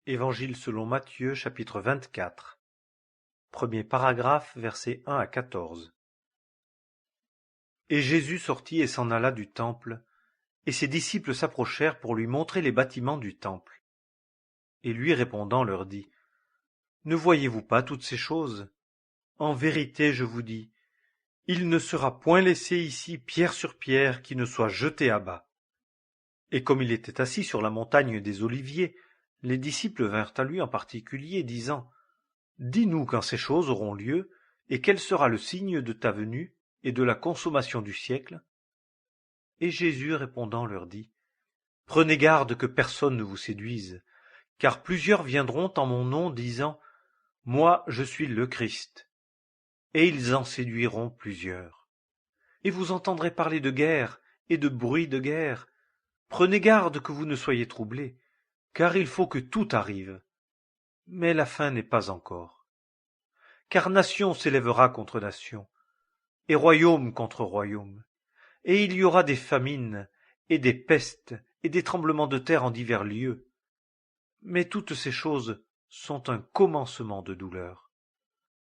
Évangile selon Matthieu, chapitre 24. Premier paragraphe, versets 1 à 14. Et Jésus sortit et s'en alla du temple, et ses disciples s'approchèrent pour lui montrer les bâtiments du temple. Et lui répondant leur dit: Ne voyez-vous pas toutes ces choses? En vérité, je vous dis, il ne sera point laissé ici pierre sur pierre qui ne soit jeté à bas. Et comme il était assis sur la montagne des Oliviers, les disciples vinrent à lui en particulier, disant: Dis-nous quand ces choses auront lieu, et quel sera le signe de ta venue et de la consommation du siècle? Et Jésus répondant leur dit: Prenez garde que personne ne vous séduise, car plusieurs viendront en mon nom disant: Moi je suis le Christ, et ils en séduiront plusieurs. Et vous entendrez parler de guerre et de bruit de guerre. Prenez garde que vous ne soyez troublés, car il faut que tout arrive. Mais la fin n'est pas encore. Car nation s'élèvera contre nation, et royaume contre royaume, et il y aura des famines, et des pestes, et des tremblements de terre en divers lieux. Mais toutes ces choses sont un commencement de douleur.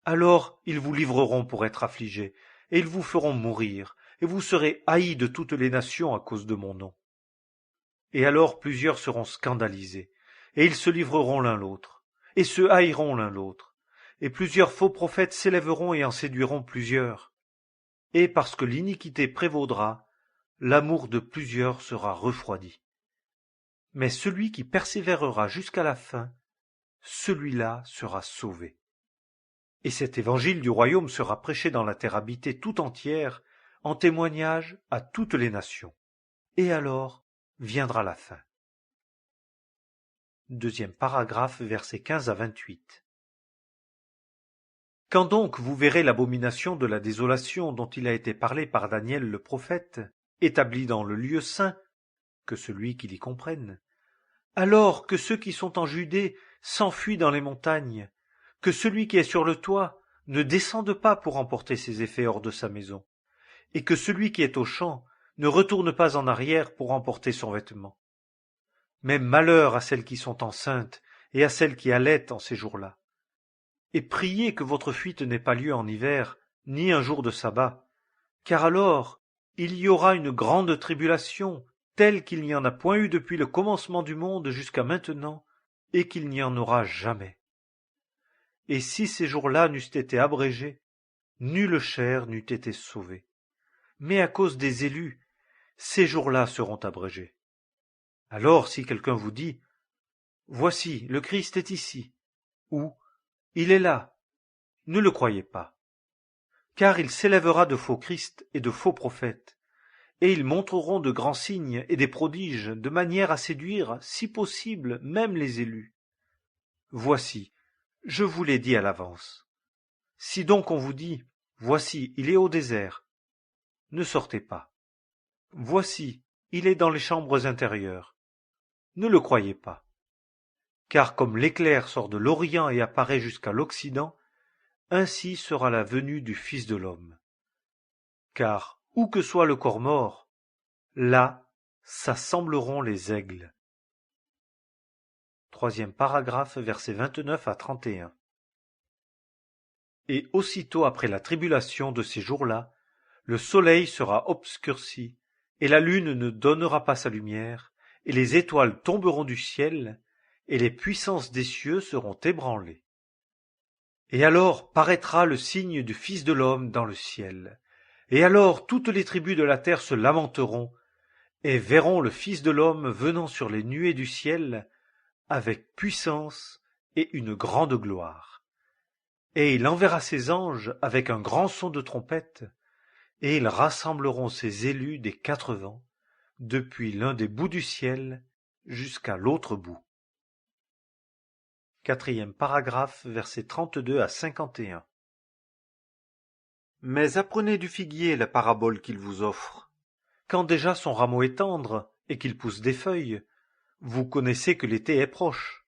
Alors ils vous livreront pour être affligés, et ils vous feront mourir, et vous serez haïs de toutes les nations à cause de mon nom. Et alors plusieurs seront scandalisés, et ils se livreront l'un l'autre, et se haïront l'un l'autre, et plusieurs faux prophètes s'élèveront et en séduiront plusieurs. Et parce que l'iniquité prévaudra, l'amour de plusieurs sera refroidi. Mais celui qui persévérera jusqu'à la fin, celui-là sera sauvé. Et cet évangile du royaume sera prêché dans la terre habitée tout entière, en témoignage à toutes les nations. Et alors viendra la fin. Deuxième paragraphe, versets 15 à 28. Quand donc vous verrez l'abomination de la désolation dont il a été parlé par Daniel le prophète, établie dans le lieu saint, que celui qui l'y comprenne, alors que ceux qui sont en Judée s'enfuient dans les montagnes, que celui qui est sur le toit ne descende pas pour emporter ses effets hors de sa maison, et que celui qui est au champ ne retourne pas en arrière pour emporter son vêtement. Mais malheur à celles qui sont enceintes et à celles qui allaitent en ces jours-là. Et priez que votre fuite n'ait pas lieu en hiver, ni un jour de sabbat, car alors il y aura une grande tribulation, telle qu'il n'y en a point eu depuis le commencement du monde jusqu'à maintenant, et qu'il n'y en aura jamais. Et si ces jours-là n'eussent été abrégés, nulle chair n'eût été sauvée. Mais à cause des élus, ces jours-là seront abrégés. Alors si quelqu'un vous dit: Voici, le Christ est ici, ou il est là, ne le croyez pas. Car il s'élèvera de faux Christ et de faux prophètes, et ils montreront de grands signes et des prodiges, de manière à séduire, si possible, même les élus. Voici, je vous l'ai dit à l'avance. Si donc on vous dit: Voici, il est au désert, ne sortez pas. Voici, il est dans les chambres intérieures, ne le croyez pas. Car comme l'éclair sort de l'Orient et apparaît jusqu'à l'Occident, ainsi sera la venue du Fils de l'homme. Car où que soit le corps mort, là s'assembleront les aigles. Troisième paragraphe, versets 29 à 31. Et aussitôt après la tribulation de ces jours-là, le soleil sera obscurci, et la lune ne donnera pas sa lumière, et les étoiles tomberont du ciel, et les puissances des cieux seront ébranlées. Et alors paraîtra le signe du Fils de l'homme dans le ciel. Et alors toutes les tribus de la terre se lamenteront, et verront le Fils de l'homme venant sur les nuées du ciel, avec puissance et une grande gloire. Et il enverra ses anges avec un grand son de trompette, et ils rassembleront ses élus des quatre vents, depuis l'un des bouts du ciel jusqu'à l'autre bout. Quatrième paragraphe, versets 32 à 51. Mais apprenez du figuier la parabole qu'il vous offre. Quand déjà son rameau est tendre et qu'il pousse des feuilles, vous connaissez que l'été est proche.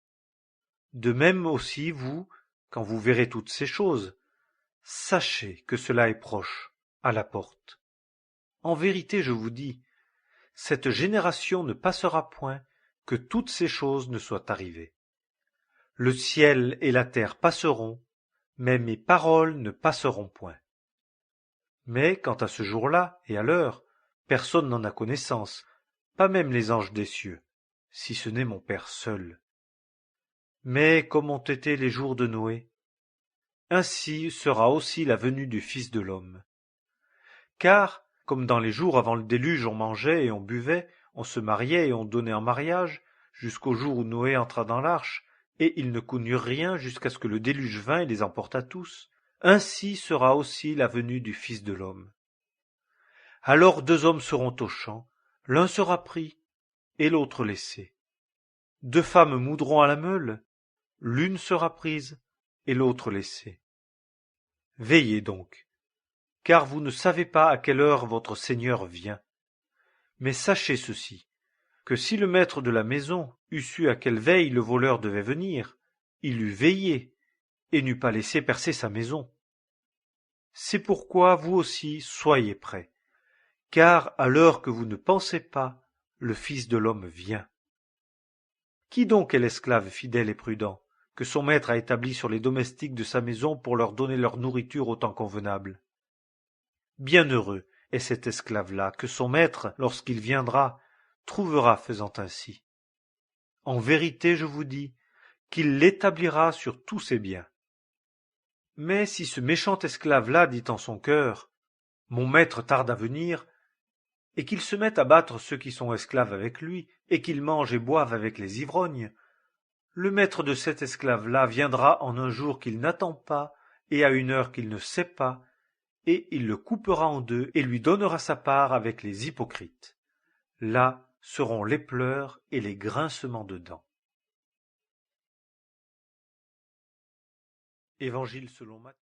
De même aussi vous, quand vous verrez toutes ces choses, sachez que cela est proche, à la porte. En vérité, je vous dis, cette génération ne passera point que toutes ces choses ne soient arrivées. Le ciel et la terre passeront, mais mes paroles ne passeront point. Mais quant à ce jour-là et à l'heure, personne n'en a connaissance, pas même les anges des cieux, si ce n'est mon Père seul. Mais comme ont été les jours de Noé, ainsi sera aussi la venue du Fils de l'homme. Car, comme dans les jours avant le déluge on mangeait et on buvait, on se mariait et on donnait en mariage, jusqu'au jour où Noé entra dans l'arche, et ils ne connurent rien jusqu'à ce que le déluge vînt et les emporta tous, ainsi sera aussi la venue du Fils de l'homme. Alors 2 hommes seront au champ, l'un sera pris et l'autre laissé. 2 femmes moudront à la meule, l'une sera prise et l'autre laissée. Veillez donc, car vous ne savez pas à quelle heure votre Seigneur vient. Mais sachez ceci, que si le maître de la maison eût su à quelle veille le voleur devait venir, il eût veillé et n'eût pas laissé percer sa maison. C'est pourquoi vous aussi soyez prêts, car à l'heure que vous ne pensez pas, le Fils de l'homme vient. Qui donc est l'esclave fidèle et prudent, que son maître a établi sur les domestiques de sa maison pour leur donner leur nourriture au temps convenable? Bienheureux est cet esclave-là, que son maître, lorsqu'il viendra, trouvera faisant ainsi. En vérité, je vous dis, qu'il l'établira sur tous ses biens. Mais si ce méchant esclave-là dit en son cœur, mon maître tarde à venir, et qu'il se mette à battre ceux qui sont esclaves avec lui, et qu'il mange et boive avec les ivrognes, le maître de cet esclave-là viendra en un jour qu'il n'attend pas, et à une heure qu'il ne sait pas, et il le coupera en 2 et lui donnera sa part avec les hypocrites. Là seront les pleurs et les grincements de dents. Évangile selon Matthieu.